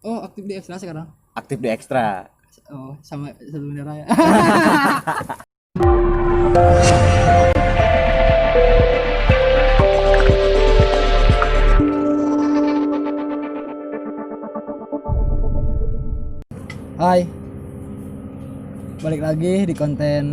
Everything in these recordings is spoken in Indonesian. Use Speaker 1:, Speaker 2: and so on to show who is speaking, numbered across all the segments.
Speaker 1: Oh, aktif di Ekstra sekarang.
Speaker 2: Aktif di Ekstra.
Speaker 1: Oh, sama sebelumnya Raya. Hai, balik lagi di konten.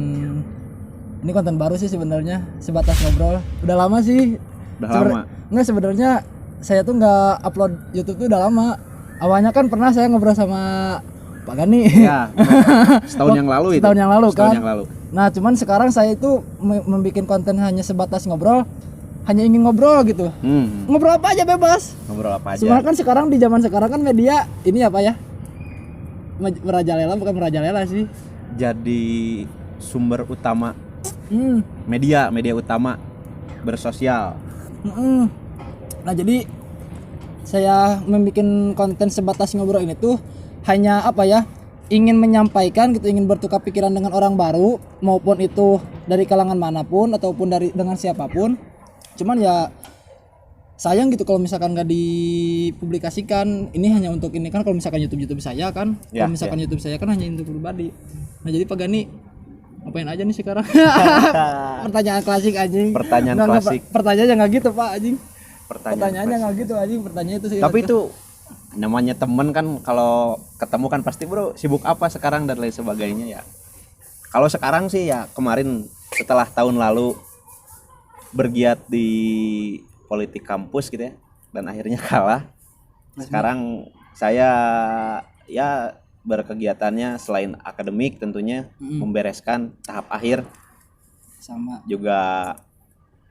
Speaker 1: Ini konten baru sih sebenarnya, sebatas ngobrol. Udah lama sih.
Speaker 2: Udah lama.
Speaker 1: Nggak, sebenarnya saya tuh nggak upload YouTube tuh udah lama. Awalnya kan pernah saya ngobrol sama Pak Gani.
Speaker 2: Ya, setahun yang lalu itu.
Speaker 1: Setahun yang lalu
Speaker 2: Setahun
Speaker 1: kan.
Speaker 2: yang lalu.
Speaker 1: Nah, cuman sekarang saya itu membuat konten hanya sebatas ngobrol, hanya ingin ngobrol gitu. Ngobrol apa aja bebas.
Speaker 2: Ngobrol apa aja.
Speaker 1: Sebenarnya kan sekarang di zaman sekarang kan media ini apa ya? Merajalela, bukan merajalela sih.
Speaker 2: Jadi sumber utama media utama bersosial.
Speaker 1: Nah, jadi saya membuat konten sebatas ngobrol ini tuh hanya apa ya? Ingin menyampaikan gitu, ingin bertukar pikiran dengan orang baru, maupun itu dari kalangan manapun ataupun dengan siapapun. Cuman ya sayang gitu kalau misalkan nggak dipublikasikan. Ini hanya untuk ini kan, kalau misalkan YouTube saya kan,
Speaker 2: Ya,
Speaker 1: kalau misalkan YouTube saya kan hanya untuk pribadi. Nah, jadi Pak Gani ngapain aja nih sekarang? Pertanyaan klasik anjing.
Speaker 2: Pertanyaan
Speaker 1: Nggak,
Speaker 2: klasik.
Speaker 1: pertanyaannya nggak gitu Pak anjing. Pertanyaannya
Speaker 2: klasik.
Speaker 1: nggak gitu anjing. Pertanyaan itu sih.
Speaker 2: Tapi itu namanya temen kan, kalau ketemu kan pasti bro sibuk apa sekarang dan lain sebagainya ya. Kalau sekarang sih ya, kemarin setelah tahun lalu bergiat di politik kampus gitu ya, dan akhirnya kalah. Sekarang saya ya berkegiatannya selain akademik tentunya membereskan tahap akhir,
Speaker 1: sama.
Speaker 2: juga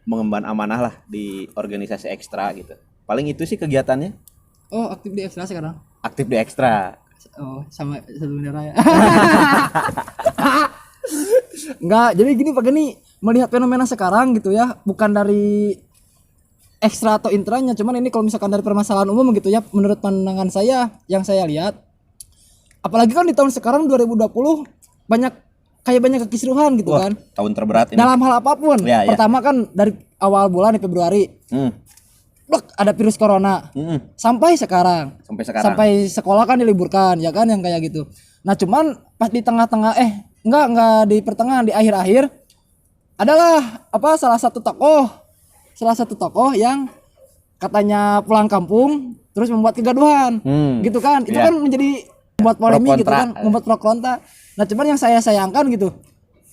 Speaker 2: mengemban amanah lah di organisasi Ekstra gitu. Paling itu sih kegiatannya.
Speaker 1: Oh, aktif di Ekstra sekarang.
Speaker 2: Aktif di Ekstra.
Speaker 1: Oh, sama sebelumnya Raya. Enggak, jadi gini Pak Gani, melihat fenomena sekarang gitu ya, bukan dari ekstra atau intranya, cuman ini kalau misalkan dari permasalahan umum gitu ya, menurut pandangan saya yang saya lihat, apalagi kan di tahun sekarang 2020 banyak kekisruhan gitu.
Speaker 2: Wah,
Speaker 1: kan
Speaker 2: tahun terberat ini.
Speaker 1: dalam hal apapun.
Speaker 2: Ya.
Speaker 1: Pertama kan dari awal bulan di Februari, blok ada virus corona. Sampai sekarang. Sampai sekolah kan diliburkan, ya kan, yang kayak gitu. Nah, cuman pas di tengah-tengah enggak di pertengahan, di akhir-akhir adalah salah satu tokoh yang katanya pulang kampung terus membuat kegaduhan. Gitu kan. Itu kan menjadi membuat polemik gitu kan, membuat pro kontra. Nah, cuman yang saya sayangkan gitu,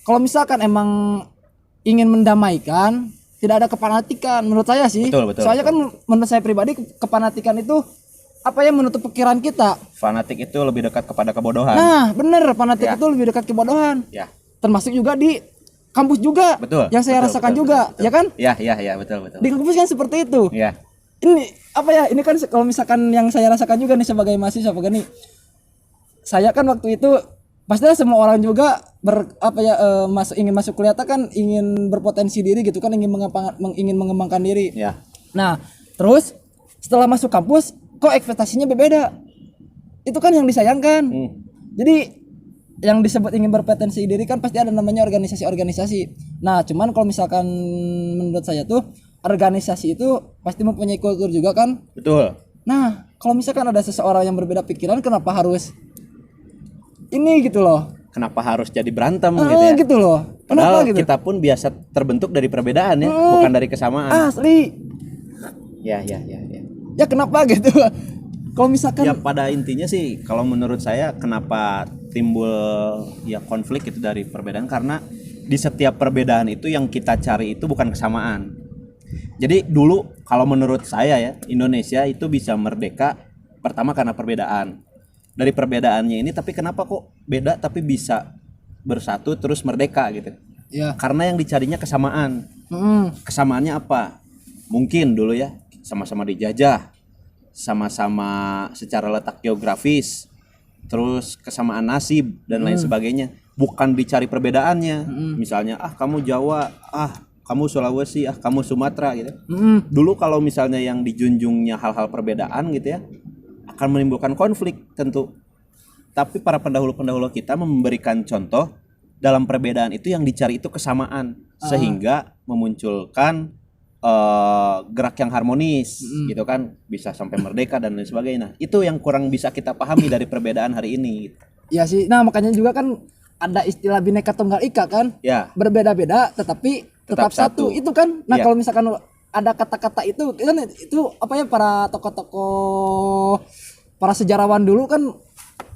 Speaker 1: kalau misalkan emang ingin mendamaikan, tidak ada kefanatikan menurut saya sih.
Speaker 2: Betul.
Speaker 1: Soalnya kan menurut saya pribadi, kefanatikan itu menutup pikiran kita.
Speaker 2: Fanatik itu lebih dekat kepada kebodohan.
Speaker 1: Nah, bener, fanatik itu lebih dekat kebodohan.
Speaker 2: Ya.
Speaker 1: Termasuk juga di kampus juga.
Speaker 2: Betul.
Speaker 1: Yang saya rasakan juga, ya kan?
Speaker 2: Ya, betul.
Speaker 1: Di kampus kan seperti itu.
Speaker 2: Ya.
Speaker 1: Ini ini kan kalau misalkan yang saya rasakan juga nih sebagai mahasiswa nih. Saya kan waktu itu pastilah semua orang juga ingin masuk kuliah kan, ingin berpotensi diri gitu kan, ingin mengembangkan diri.
Speaker 2: Ya.
Speaker 1: Nah, terus setelah masuk kampus kok ekspektasinya berbeda. Itu kan yang disayangkan. Jadi yang disebut ingin berpotensi diri kan pasti ada namanya organisasi. Nah, cuman kalau misalkan menurut saya tuh organisasi itu pasti mempunyai kultur juga kan?
Speaker 2: Betul.
Speaker 1: Nah, kalau misalkan ada seseorang yang berbeda pikiran, kenapa harus ini gitu loh?
Speaker 2: Kenapa harus jadi berantem gitu ya?
Speaker 1: Gitu loh.
Speaker 2: Padahal
Speaker 1: Kenapa gitu?
Speaker 2: kita pun biasa terbentuk dari perbedaan ya, bukan dari kesamaan.
Speaker 1: Asli.
Speaker 2: Ya.
Speaker 1: Ya kenapa gitu? Kalau misalkan
Speaker 2: Ya pada intinya sih, kalau menurut saya kenapa timbul ya konflik itu dari perbedaan, karena di setiap perbedaan itu yang kita cari itu bukan kesamaan. Jadi dulu kalau menurut saya ya, Indonesia itu bisa merdeka pertama karena perbedaan. Dari perbedaannya ini, tapi kenapa kok beda tapi bisa bersatu terus merdeka gitu?
Speaker 1: ya.
Speaker 2: Karena yang dicarinya kesamaan. Kesamaannya apa? Mungkin dulu ya sama-sama dijajah, sama-sama secara letak geografis, terus kesamaan nasib dan lain sebagainya. Bukan dicari perbedaannya. Misalnya kamu Jawa, kamu Sulawesi, kamu Sumatera gitu. Dulu kalau misalnya yang dijunjungnya hal-hal perbedaan gitu ya, akan menimbulkan konflik tentu. Tapi para pendahulu-pendahulu kita memberikan contoh dalam perbedaan itu yang dicari itu kesamaan, sehingga memunculkan gerak yang harmonis gitu kan, bisa sampai merdeka dan lain sebagainya. Nah, itu yang kurang bisa kita pahami dari perbedaan hari ini gitu.
Speaker 1: Ya sih. Nah, makanya juga kan ada istilah Bhinneka Tunggal Ika kan.
Speaker 2: Ya.
Speaker 1: Berbeda-beda tetapi tetap satu. Itu kan. Nah, kalau misalkan ada kata-kata itu kan, itu apa ya, para tokoh-tokoh, para sejarawan dulu kan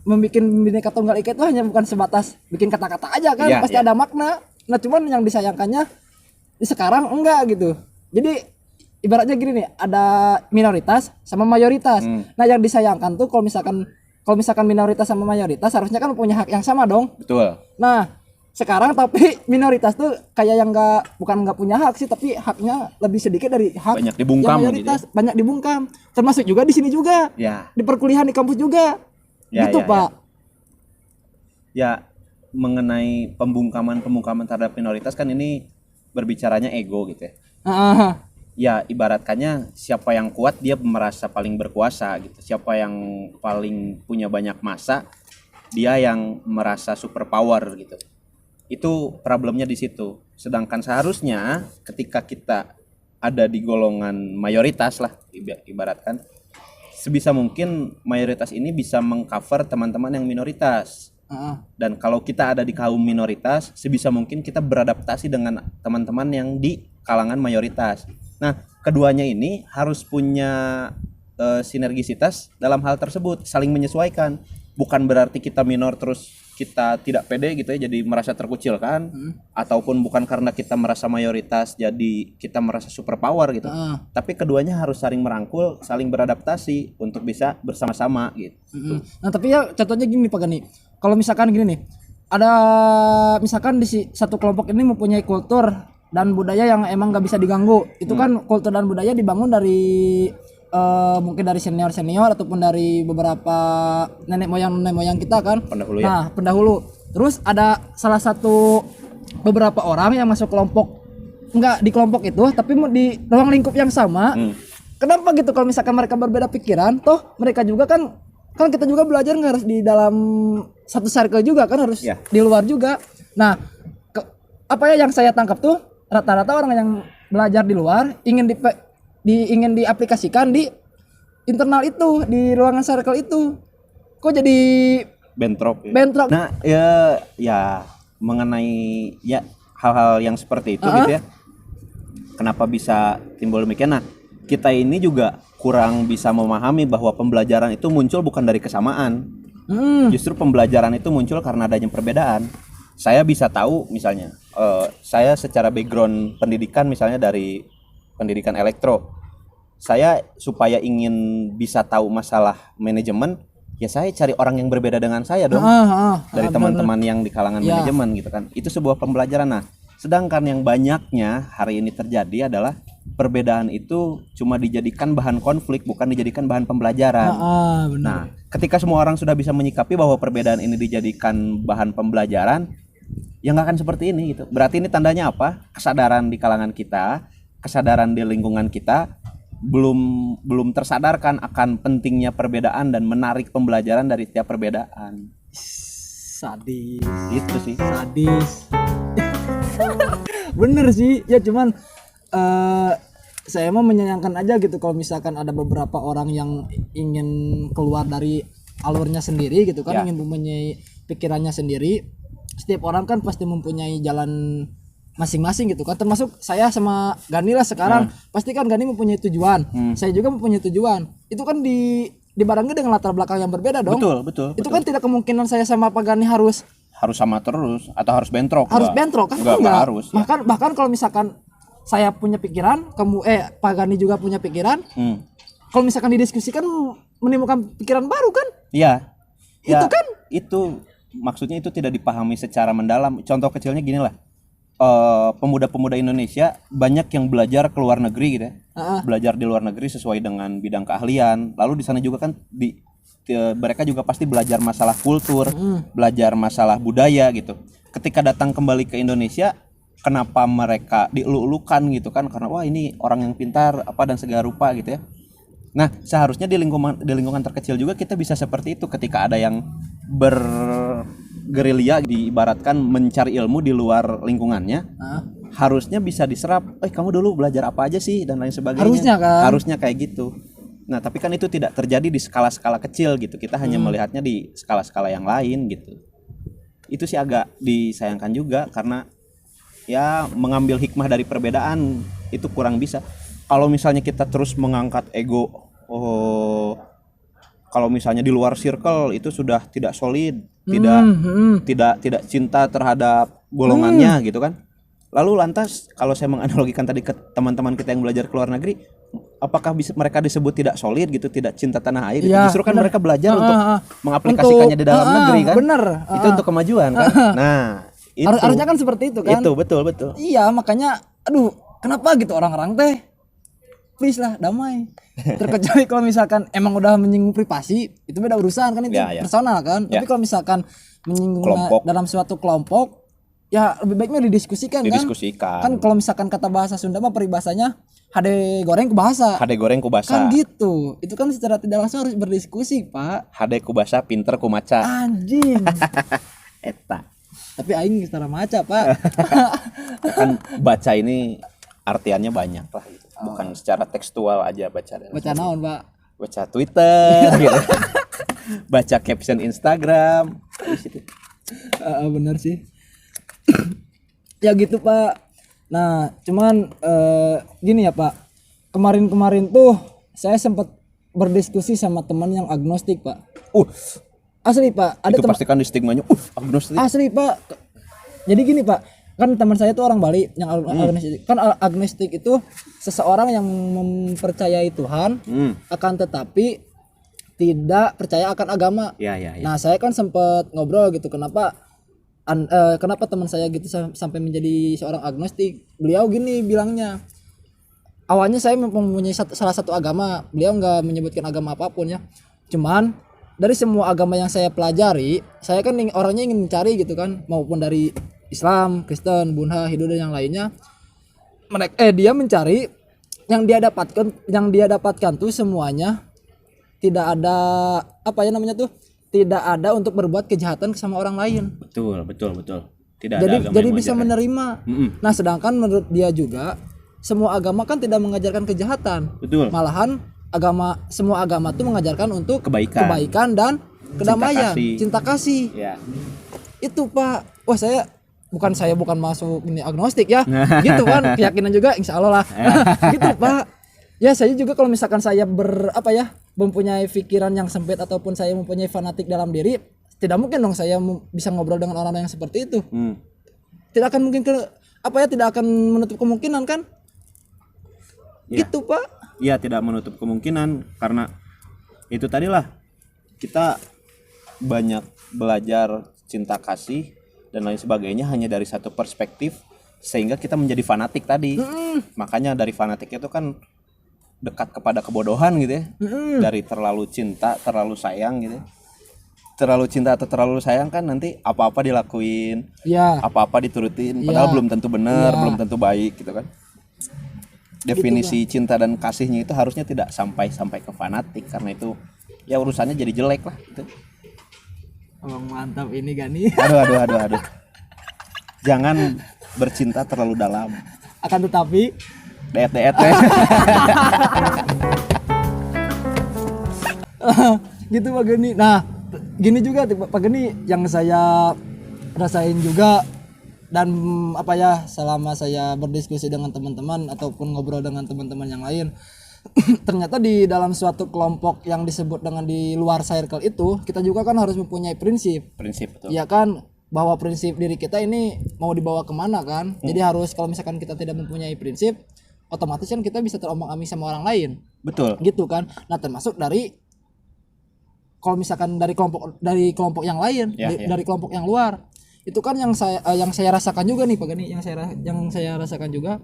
Speaker 1: membuat Bhinneka Tunggal Ika itu hanya bukan sebatas bikin kata-kata aja kan, pasti ada makna. Nah, cuman yang disayangkannya di sekarang enggak gitu. Jadi ibaratnya gini nih, ada minoritas sama mayoritas. Nah, yang disayangkan tuh kalau misalkan minoritas sama mayoritas harusnya kan punya hak yang sama dong.
Speaker 2: Betul.
Speaker 1: Nah, sekarang tapi minoritas tuh kayak yang bukan nggak punya hak sih, tapi haknya lebih sedikit dari hak
Speaker 2: banyak dibungkam,
Speaker 1: yang mayoritas. Gitu. Banyak dibungkam, termasuk juga di sini juga, di perkuliahan, di kampus juga, gitu Pak.
Speaker 2: Ya, mengenai pembungkaman terhadap minoritas kan ini berbicaranya ego gitu ya. Ya, ibaratkannya siapa yang kuat dia merasa paling berkuasa gitu. Siapa yang paling punya banyak massa dia yang merasa super power gitu. Itu problemnya di situ. Sedangkan seharusnya ketika kita ada di golongan mayoritas lah, ibaratkan sebisa mungkin mayoritas ini bisa mengcover teman-teman yang minoritas. Dan kalau kita ada di kaum minoritas, sebisa mungkin kita beradaptasi dengan teman-teman yang di kalangan mayoritas. Nah, keduanya ini harus punya sinergisitas dalam hal tersebut, saling menyesuaikan. Bukan berarti kita minor terus kita tidak pede gitu ya, jadi merasa terkucilkan, ataupun bukan karena kita merasa mayoritas jadi kita merasa super power gitu. Tapi keduanya harus saling merangkul, saling beradaptasi untuk bisa bersama-sama gitu.
Speaker 1: Nah, tapi ya contohnya gini Pak Gani. Kalau misalkan gini nih, ada misalkan di satu kelompok ini mempunyai kultur dan budaya yang emang gak bisa diganggu. Itu kan kultur dan budaya dibangun dari mungkin dari senior ataupun dari beberapa nenek moyang kita kan, pendahulu. Nah, pendahulu. Terus ada salah satu beberapa orang yang masuk kelompok, enggak di kelompok itu tapi di ruang lingkup yang sama. Kenapa gitu? Kalau misalkan mereka berbeda pikiran, toh mereka juga kan kita juga belajar nggak harus di dalam satu circle juga kan, harus di luar juga. Nah, apa ya yang saya tangkap tuh rata-rata orang yang belajar di luar ingin diaplikasikan di internal itu, di ruangan circle itu. Kok jadi
Speaker 2: bentrok.
Speaker 1: Nah,
Speaker 2: ya mengenai ya hal-hal yang seperti itu gitu ya. Kenapa bisa timbul demikian? Nah, kita ini juga kurang bisa memahami bahwa pembelajaran itu muncul bukan dari kesamaan. Justru pembelajaran itu muncul karena adanya perbedaan. Saya bisa tahu misalnya, saya secara background pendidikan misalnya dari pendidikan elektro. Saya supaya ingin bisa tahu masalah manajemen, ya saya cari orang yang berbeda dengan saya dong. Dari teman-teman yang di kalangan manajemen gitu kan. Itu sebuah pembelajaran. Nah, sedangkan yang banyaknya hari ini terjadi adalah perbedaan itu cuma dijadikan bahan konflik, bukan dijadikan bahan pembelajaran. Nah, ketika semua orang sudah bisa menyikapi bahwa perbedaan ini dijadikan bahan pembelajaran, ya nggak akan seperti ini gitu. Berarti ini tandanya apa? Kesadaran di kalangan kita, kesadaran di lingkungan kita belum tersadarkan akan pentingnya perbedaan dan menarik pembelajaran dari setiap perbedaan.
Speaker 1: Sadis.
Speaker 2: Itu sih.
Speaker 1: Sadis. Bener sih. Ya cuman saya mau menyayangkan aja gitu kalau misalkan ada beberapa orang yang ingin keluar dari alurnya sendiri gitu kan, ingin mempunyai pikirannya sendiri. Setiap orang kan pasti mempunyai jalan masing-masing gitu kan, termasuk saya sama Gani lah sekarang. Pasti kan Gani mempunyai tujuan, saya juga mempunyai tujuan. Itu kan dibarengi dengan latar belakang yang berbeda dong.
Speaker 2: Betul.
Speaker 1: Itu kan tidak kemungkinan saya sama Pak Gani harus
Speaker 2: sama terus atau harus bentrok.
Speaker 1: Harus bentrok kan?
Speaker 2: Enggak harus.
Speaker 1: Bahkan kalau misalkan saya punya pikiran, Pak Gani juga punya pikiran. Kalau misalkan didiskusikan menimbulkan pikiran baru kan?
Speaker 2: Iya.
Speaker 1: Itu kan?
Speaker 2: Itu maksudnya itu tidak dipahami secara mendalam. Contoh kecilnya gini lah. Pemuda-pemuda Indonesia banyak yang belajar ke luar negeri gitu ya. Belajar di luar negeri sesuai dengan bidang keahlian. Lalu di sana juga kan mereka juga pasti belajar masalah kultur, belajar masalah budaya gitu. Ketika datang kembali ke Indonesia, kenapa mereka dielu-elukan gitu kan, karena wah ini orang yang pintar apa dan segala rupa gitu ya. Nah, seharusnya di lingkungan terkecil juga kita bisa seperti itu. Ketika ada yang bergerilya, diibaratkan mencari ilmu di luar lingkungannya, harusnya bisa diserap. Kamu dulu belajar apa aja sih dan lain sebagainya.
Speaker 1: Harusnya kan.
Speaker 2: Harusnya kayak gitu. Nah, tapi kan itu tidak terjadi di skala-skala kecil gitu. Kita hanya melihatnya di skala-skala yang lain gitu. Itu sih agak disayangkan juga karena ya mengambil hikmah dari perbedaan itu kurang bisa. Kalau misalnya kita terus mengangkat ego, kalau misalnya di luar circle itu sudah tidak solid, tidak cinta terhadap golongannya gitu kan. Lalu lantas kalau saya menganalogikan tadi ke teman-teman kita yang belajar ke luar negeri, apakah bisa mereka disebut tidak solid gitu, tidak cinta tanah air?
Speaker 1: Ya,
Speaker 2: justru kan
Speaker 1: bener.
Speaker 2: mereka belajar untuk mengaplikasikannya di dalam negeri kan.
Speaker 1: Bener.
Speaker 2: Itu untuk kemajuan kan. Nah, itu.
Speaker 1: Harusnya kan seperti itu kan.
Speaker 2: Itu betul.
Speaker 1: Iya, makanya aduh, kenapa gitu orang-orang teh? Please lah, damai. Terkecuali kalau misalkan emang udah menyinggung privasi, itu beda urusan kan, itu
Speaker 2: Ya.
Speaker 1: personal kan. Tapi kalau misalkan menyinggung
Speaker 2: Kelompok.
Speaker 1: dalam suatu kelompok, ya lebih baiknya didiskusikan. Kan kalau misalkan kata bahasa Sunda mah peribahasanya hade goreng ku bahasa.
Speaker 2: Hade goreng ku basa.
Speaker 1: Kan gitu. Itu kan secara tidak langsung harus berdiskusi, Pak.
Speaker 2: Hade ku basa, pinter ku maca.
Speaker 1: Anjing.
Speaker 2: Eta.
Speaker 1: Tapi aing secara maca, Pak.
Speaker 2: Kan baca ini artiannya banyak lah gitu. Bukan secara tekstual aja baca.
Speaker 1: Baca naon, Pak?
Speaker 2: Baca Twitter gitu. Baca caption Instagram di situ.
Speaker 1: Bener sih. Ya gitu, Pak. Nah, cuman gini ya, Pak. Kemarin-kemarin tuh saya sempat berdiskusi sama teman yang agnostik, Pak. Asli, Pak.
Speaker 2: Itu pasti kan di stigmanya agnostik.
Speaker 1: Asli, Pak. Jadi gini, Pak. Kan teman saya tuh orang Bali yang agnostik. Kan agnostik itu seseorang yang mempercayai Tuhan, akan tetapi tidak percaya akan agama.
Speaker 2: Ya.
Speaker 1: Nah, saya kan sempat ngobrol gitu, kenapa teman saya gitu sampai menjadi seorang agnostik. Beliau gini bilangnya, awalnya saya mempunyai salah satu agama, beliau nggak menyebutkan agama apapun ya, cuman dari semua agama yang saya pelajari, saya kan orangnya ingin mencari gitu kan, maupun dari Islam, Kristen, Buddha, Hindu dan yang lainnya. Dia mencari yang dia dapatkan tuh semuanya tidak ada tidak ada untuk berbuat kejahatan sama orang lain.
Speaker 2: Betul. Tidak ada agama
Speaker 1: jadi
Speaker 2: yang
Speaker 1: bisa menerima. Nah, sedangkan menurut dia juga semua agama kan tidak mengajarkan kejahatan.
Speaker 2: Betul.
Speaker 1: Malahan semua agama tuh mengajarkan untuk
Speaker 2: kebaikan
Speaker 1: dan kedamaian, cinta kasih.
Speaker 2: Ya.
Speaker 1: Itu, Pak. Wah, saya bukan masuk ini agnostik ya. Gitu kan, keyakinan juga insya Allah lah. Gitu, Pak. Ya, saya juga kalau misalkan saya mempunyai pikiran yang sempit ataupun saya mempunyai fanatik dalam diri, tidak mungkin dong saya bisa ngobrol dengan orang yang seperti itu. Tidak akan mungkin tidak akan menutup kemungkinan kan?
Speaker 2: Ya.
Speaker 1: Gitu, Pak.
Speaker 2: Iya, tidak menutup kemungkinan karena itu tadilah kita banyak belajar cinta kasih dan lain sebagainya hanya dari satu perspektif sehingga kita menjadi fanatik tadi. Makanya dari fanatik itu kan dekat kepada kebodohan gitu ya. Dari terlalu cinta, terlalu sayang gitu ya. Terlalu cinta atau terlalu sayang kan nanti apa-apa dilakuin, apa-apa diturutin, padahal belum tentu benar, belum tentu baik gitu kan. Definisi gitu, cinta dan kasihnya itu harusnya tidak sampai ke fanatik, karena itu ya urusannya jadi jelek lah gitu.
Speaker 1: Oh, mantap ini Gani.
Speaker 2: Aduh. Jangan bercinta terlalu dalam.
Speaker 1: Akan tetapi
Speaker 2: deet.
Speaker 1: Gitu, Pak Gani. Nah, gini juga Pak Gani yang saya rasain juga, dan selama saya berdiskusi dengan teman-teman ataupun ngobrol dengan teman-teman yang lain, ternyata di dalam suatu kelompok yang disebut dengan di luar circle itu, kita juga kan harus mempunyai prinsip betul. Ya kan, bahwa prinsip diri kita ini mau dibawa kemana kan. Jadi harus, kalau misalkan kita tidak mempunyai prinsip, otomatis kan kita bisa terombang-ambing sama orang lain.
Speaker 2: Betul.
Speaker 1: Gitu kan. Nah, termasuk dari kalau misalkan dari kelompok yang lain, dari kelompok yang luar. Itu kan yang saya rasakan juga nih Pak Gani, yang saya rasakan juga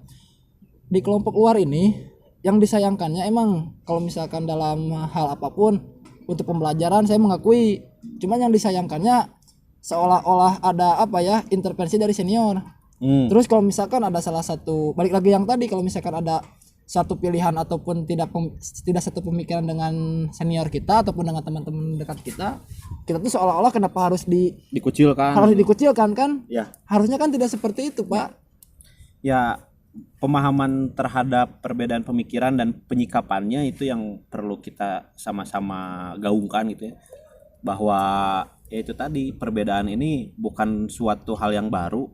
Speaker 1: di kelompok luar ini. Yang disayangkannya emang kalau misalkan dalam hal apapun untuk pembelajaran saya mengakui, cuman yang disayangkannya seolah-olah ada intervensi dari senior. Terus kalau misalkan ada salah satu, balik lagi yang tadi, kalau misalkan ada satu pilihan ataupun tidak satu pemikiran dengan senior kita ataupun dengan teman-teman dekat kita tuh seolah-olah kenapa harus dikucilkan kan? Ya. Harusnya kan tidak seperti itu, Pak.
Speaker 2: Ya, pemahaman terhadap perbedaan pemikiran dan penyikapannya itu yang perlu kita sama-sama gaungkan gitu ya. Bahwa ya itu tadi, perbedaan ini bukan suatu hal yang baru.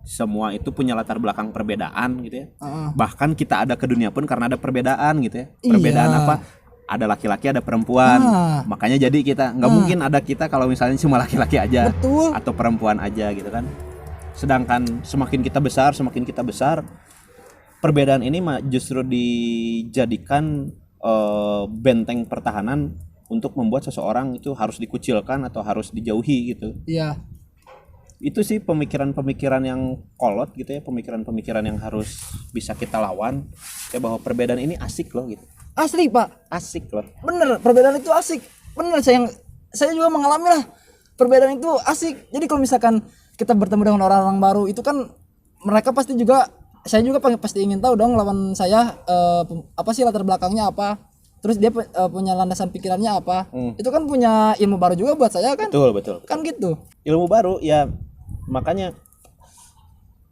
Speaker 2: Semua itu punya latar belakang perbedaan gitu ya. Bahkan kita ada ke dunia pun karena ada perbedaan gitu ya. Perbedaan apa? Ada laki-laki, ada perempuan. Makanya jadi kita nggak mungkin ada kita kalau misalnya cuma laki-laki aja.
Speaker 1: Betul.
Speaker 2: Atau perempuan aja gitu kan. Sedangkan semakin kita besar, perbedaan ini justru dijadikan benteng pertahanan untuk membuat seseorang itu harus dikucilkan atau harus dijauhi gitu.
Speaker 1: Iya.
Speaker 2: Itu sih pemikiran-pemikiran yang kolot gitu ya, pemikiran-pemikiran yang harus bisa kita lawan ya, bahwa perbedaan ini asik loh gitu.
Speaker 1: Asli Pak,
Speaker 2: Asik loh.
Speaker 1: bener, perbedaan itu asik. Bener, saya juga mengalami lah, perbedaan itu asik. Jadi kalau misalkan kita bertemu dengan orang-orang baru itu kan mereka pasti juga, saya juga pasti ingin tahu dong lawan saya apa sih latar belakangnya apa, terus dia punya landasan pikirannya apa. Itu kan punya ilmu baru juga buat saya kan.
Speaker 2: Betul.
Speaker 1: Kan gitu.
Speaker 2: Ilmu baru ya, makanya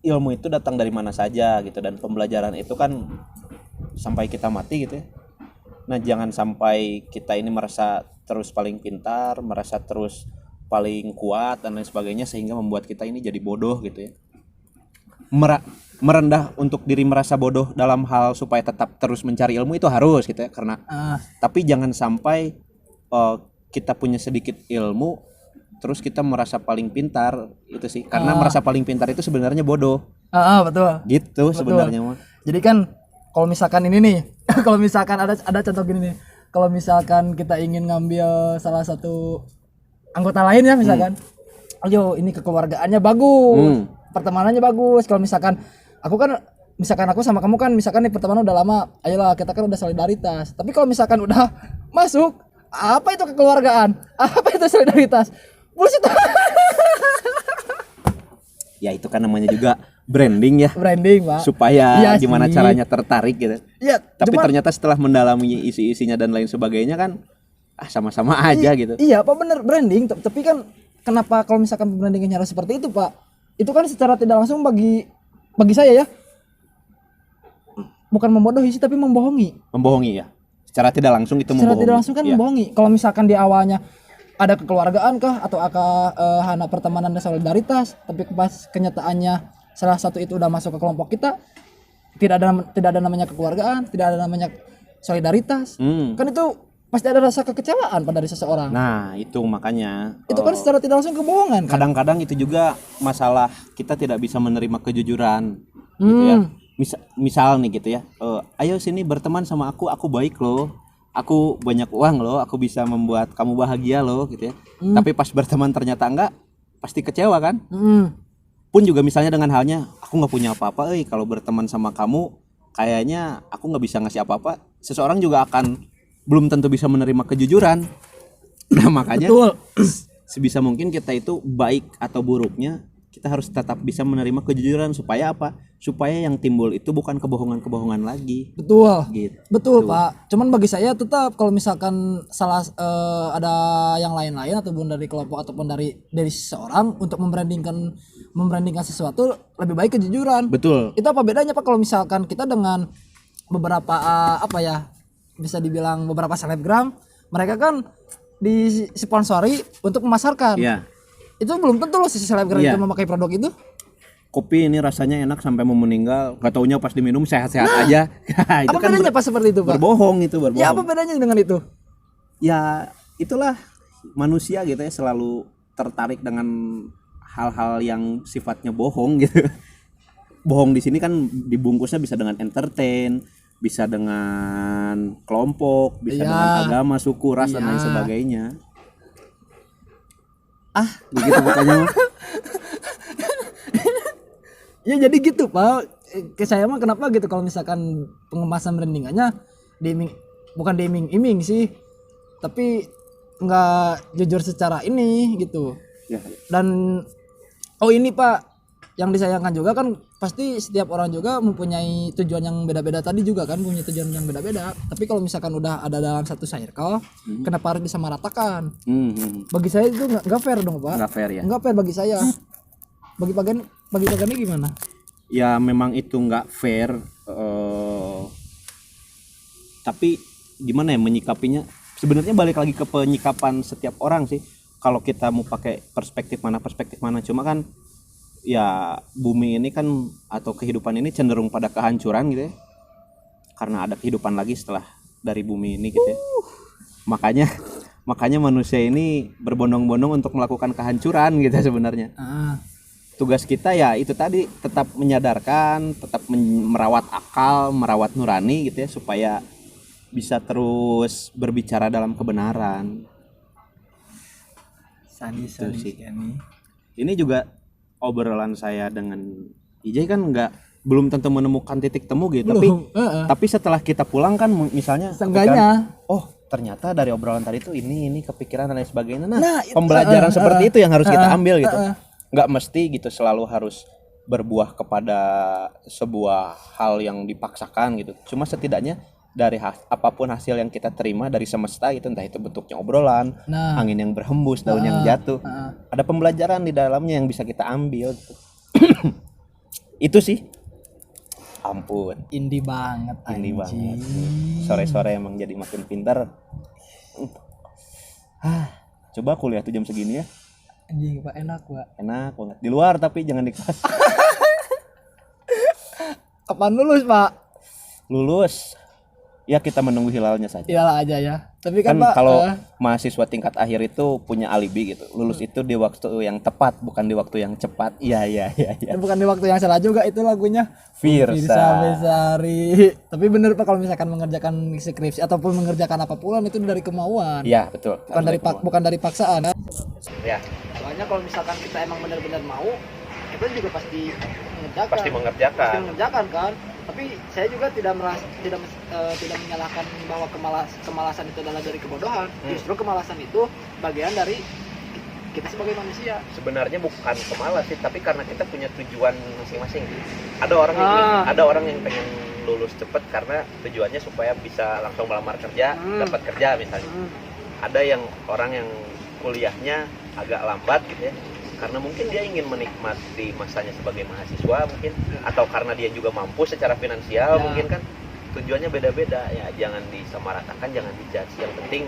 Speaker 2: ilmu itu datang dari mana saja gitu, dan pembelajaran itu kan sampai kita mati gitu ya. Nah, jangan sampai kita ini merasa terus paling pintar, merasa terus paling kuat dan lain sebagainya sehingga membuat kita ini jadi bodoh gitu ya. Merendah untuk diri merasa bodoh dalam hal supaya tetap terus mencari ilmu itu harus gitu ya, karena tapi jangan sampai kita punya sedikit ilmu terus kita merasa paling pintar, itu sih. Karena merasa paling pintar itu sebenarnya bodoh.
Speaker 1: Betul.
Speaker 2: Gitu sebenarnya mah.
Speaker 1: Jadi kan kalau misalkan ini nih, kalau misalkan ada contoh gini nih. Kalau misalkan kita ingin ngambil salah satu anggota lain ya misalkan. Ayo, ini kekeluargaannya bagus. Pertemanannya bagus. Kalau misalkan aku sama kamu kan misalkan nih pertemanan udah lama, ayolah kita kan udah solidaritas. Tapi kalau misalkan udah masuk, apa itu kekeluargaan? Apa itu solidaritas? Bullshit.
Speaker 2: Ya itu kan namanya juga branding ya.
Speaker 1: Branding, Pak.
Speaker 2: Supaya
Speaker 1: iya
Speaker 2: gimana
Speaker 1: sih.
Speaker 2: caranya tertarik gitu.
Speaker 1: Iya,
Speaker 2: tapi ternyata setelah mendalami isi-isinya dan lain sebagainya kan sama-sama aja gitu.
Speaker 1: Iya, Pak, bener branding, tapi kan kenapa kalau misalkan brandingnya harus seperti itu, Pak? Itu kan secara tidak langsung bagi saya ya. Bukan membodohi sih, tapi membohongi.
Speaker 2: Membohongi ya. Secara tidak langsung itu
Speaker 1: secara
Speaker 2: membohongi.
Speaker 1: Tidak langsung kan membohongi. Kalau misalkan di awalnya ada kekeluargaan kah atau hana pertemanan dan solidaritas, tapi pas kenyataannya salah satu itu udah masuk ke kelompok kita, tidak ada namanya kekeluargaan, tidak ada namanya solidaritas. Kan itu pasti ada rasa kekecewaan pada dari seseorang.
Speaker 2: Nah, itu makanya
Speaker 1: itu kan secara tidak langsung kebohongan kan?
Speaker 2: Kadang-kadang itu juga masalah kita tidak bisa menerima kejujuran gitu ya. Misal nih gitu ya, ayo sini berteman sama aku baik loh, aku banyak uang loh, aku bisa membuat kamu bahagia loh gitu ya. Tapi pas berteman ternyata enggak, pasti kecewa kan. Pun juga misalnya dengan halnya aku nggak punya apa-apa, kalau berteman sama kamu kayaknya aku nggak bisa ngasih apa-apa, seseorang juga akan belum tentu bisa menerima kejujuran. Nah makanya sebisa mungkin kita itu baik atau buruknya kita harus tetap bisa menerima kejujuran, supaya apa? Supaya yang timbul itu bukan kebohongan-kebohongan lagi.
Speaker 1: Betul.
Speaker 2: Gitu.
Speaker 1: Betul, Pak. Cuman bagi saya tetap kalau misalkan ada yang lain-lain ataupun dari kelompok ataupun dari seseorang untuk membrandingkan sesuatu, lebih baik kejujuran.
Speaker 2: Betul.
Speaker 1: Itu apa bedanya, Pak, kalau misalkan kita dengan beberapa bisa dibilang beberapa selebgram, mereka kan disponsori untuk memasarkan.
Speaker 2: Iya.
Speaker 1: Itu belum tentu loh si selebgram itu memakai produk itu.
Speaker 2: Kopi ini rasanya enak sampai mau meninggal, nggak taunya pas diminum sehat-sehat aja. Itu
Speaker 1: apa
Speaker 2: kan
Speaker 1: bedanya pas seperti itu, Pak?
Speaker 2: Berbohong.
Speaker 1: Ya, apa bedanya dengan itu?
Speaker 2: Ya itulah manusia gitu ya, selalu tertarik dengan hal-hal yang sifatnya bohong gitu. Bohong di sini kan dibungkusnya bisa dengan entertain, bisa dengan kelompok, bisa dengan agama, suku, ras dan lain sebagainya. Begitu pokoknya.
Speaker 1: Ya jadi gitu, Pak. Ke saya mah kenapa gitu kalau misalkan pengemasan brandingannya bukan iming sih, tapi nggak jujur secara ini gitu.
Speaker 2: Ya.
Speaker 1: Dan ini, Pak, yang disayangkan juga kan pasti setiap orang juga mempunyai tujuan yang beda-beda tadi juga kan, punya tujuan yang beda-beda. Tapi kalau misalkan udah ada dalam satu circle, kenapa harus disamaratakan? Bagi saya itu nggak fair dong, Pak.
Speaker 2: Nggak fair ya.
Speaker 1: Nggak fair bagi saya. Bagi bagiannya gimana?
Speaker 2: ya memang itu nggak fair, tapi gimana ya menyikapinya, sebenarnya balik lagi ke penyikapan setiap orang sih. Kalau kita mau pakai perspektif mana, cuma kan ya bumi ini kan atau kehidupan ini cenderung pada kehancuran gitu ya, karena ada kehidupan lagi setelah dari bumi ini gitu ya. Makanya manusia ini berbondong-bondong untuk melakukan kehancuran gitu sebenarnya. Tugas kita ya itu tadi, tetap menyadarkan, tetap merawat akal, merawat nurani gitu ya, supaya bisa terus berbicara dalam kebenaran.
Speaker 1: Sadis
Speaker 2: sih. Ini juga obrolan saya dengan Ijay kan belum tentu menemukan titik temu gitu, tapi setelah kita pulang kan misalnya
Speaker 1: seenggaknya
Speaker 2: ternyata dari obrolan tadi itu ini kepikiran dan lain sebagainya. Nah pembelajaran seperti itu yang harus kita ambil gitu. Nggak mesti gitu selalu harus berbuah kepada sebuah hal yang dipaksakan gitu. Cuma setidaknya dari apapun hasil yang kita terima dari semesta gitu, entah itu bentuknya obrolan, angin yang berhembus, daun yang jatuh, ada pembelajaran di dalamnya yang bisa kita ambil gitu. Itu sih. Ampun,
Speaker 1: indie banget.
Speaker 2: Sore-sore emang jadi makin pintar. Coba kuliah tuh jam segini ya.
Speaker 1: Anjing Pak, enak
Speaker 2: banget. Di luar tapi jangan di kelas.
Speaker 1: Kapan lulus Pak?
Speaker 2: Lulus ya kita menunggu hilalnya saja.
Speaker 1: Hilal aja ya. Tapi kan Pak,
Speaker 2: kalau mahasiswa tingkat akhir itu punya alibi gitu. Lulus itu di waktu yang tepat, bukan di waktu yang cepat. Iya.
Speaker 1: Bukan di waktu yang salah juga itu lagunya.
Speaker 2: Firsa
Speaker 1: Besari. Tapi bener Pak, kalau misalkan mengerjakan skripsi ataupun mengerjakan apapun itu dari kemauan.
Speaker 2: Iya, betul.
Speaker 1: Bukan dari paksaan.
Speaker 2: Ya.
Speaker 1: Soalnya kalau misalkan kita emang benar-benar mau, kita juga pasti mengerjakan kan. Tapi saya juga tidak menyalahkan bahwa kemalasan itu adalah dari kebodohan. Justru kemalasan itu bagian dari kita sebagai manusia.
Speaker 2: Sebenarnya bukan kemalas sih, tapi karena kita punya tujuan masing-masing. Ada orang yang pengen lulus cepat karena tujuannya supaya bisa langsung melamar kerja, dapat kerja misalnya. Ada orang yang kuliahnya agak lambat gitu ya, karena mungkin dia ingin menikmati masanya sebagai mahasiswa mungkin, atau karena dia juga mampu secara finansial mungkin kan. Tujuannya beda-beda ya, jangan disamaratakan, jangan dijudge. Yang penting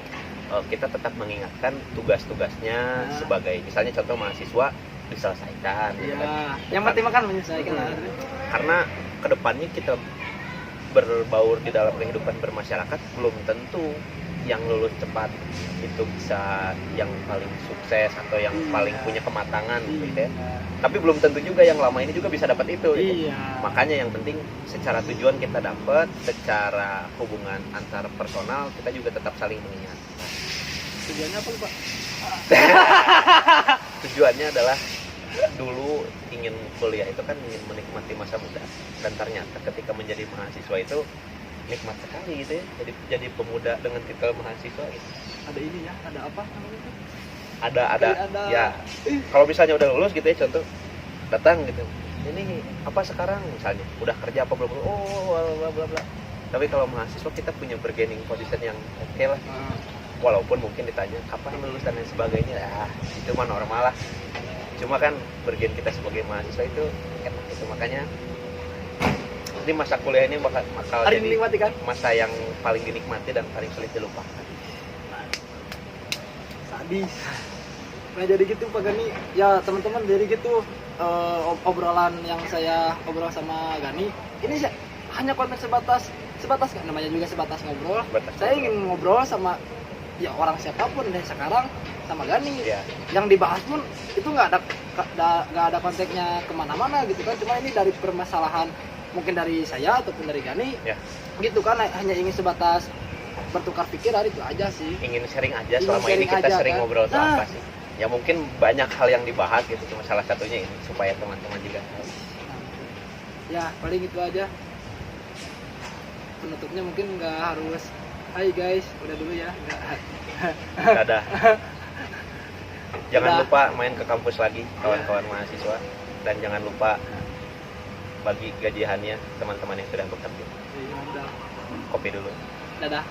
Speaker 2: kita tetap mengingatkan tugas-tugasnya sebagai misalnya contoh mahasiswa diselesaikan gitu kan.
Speaker 1: Yang penting kan menyelesaikan.
Speaker 2: Karena kedepannya kita berbaur di dalam kehidupan bermasyarakat, belum tentu yang lulus cepat itu bisa yang paling sukses atau yang paling punya kematangan gitu ya. Tapi belum tentu juga yang lama ini juga bisa dapat itu gitu. Makanya yang penting secara tujuan kita dapat, secara hubungan antar personal kita juga tetap saling mengingatkan.
Speaker 1: Tujuannya apa Pak?
Speaker 2: Tujuannya adalah dulu ingin kuliah itu kan ingin menikmati masa muda, dan ternyata ketika menjadi mahasiswa itu nikmat sekali gitu ya, jadi pemuda dengan titel mahasiswa gitu.
Speaker 1: Ada ini ya, ada apa namanya?
Speaker 2: Ada ya. Kalau misalnya udah lulus gitu ya, contoh datang gitu, ini apa sekarang misalnya udah kerja apa belum, bla bla bla. Tapi kalau mahasiswa kita punya bargaining position yang oke lah. Walaupun mungkin ditanya kapan lulus dan lain sebagainya, itu mah normal lah. Cuma kan bargain kita sebagai mahasiswa itu enak itu, makanya ini masa kuliah ini bakal jadi
Speaker 1: kan?
Speaker 2: masa yang paling dinikmati dan paling sulit dilupakan.
Speaker 1: Sadis. Nah jadi gitu Pak Gani, ya teman-teman, jadi gitu obrolan yang saya obrol sama Gani ini hanya konten sebatas kan, namanya juga sebatas ngobrol. Saya ingin ngobrol sama ya orang siapapun dan sekarang sama Gani. Yang dibahas pun itu nggak ada konteksnya kemana-mana gitu kan, cuma ini dari permasalahan mungkin dari saya ataupun dari Gani gitu kan, hanya ingin sebatas bertukar pikiran, itu aja sih,
Speaker 2: ingin sharing aja. Selama ini kita sering ngobrol apa sih ya, mungkin banyak hal yang dibahas gitu, cuma salah satunya ini supaya teman-teman juga tahu.
Speaker 1: Ya paling itu aja penutupnya, mungkin nggak harus hai guys, udah dulu ya,
Speaker 2: nggak ada. Jangan lupa main ke kampus lagi kawan-kawan mahasiswa, dan jangan lupa bagi gajiannya teman-teman yang sudah bekerja.
Speaker 1: Iya, udah.
Speaker 2: Kopi dulu.
Speaker 1: Dadah.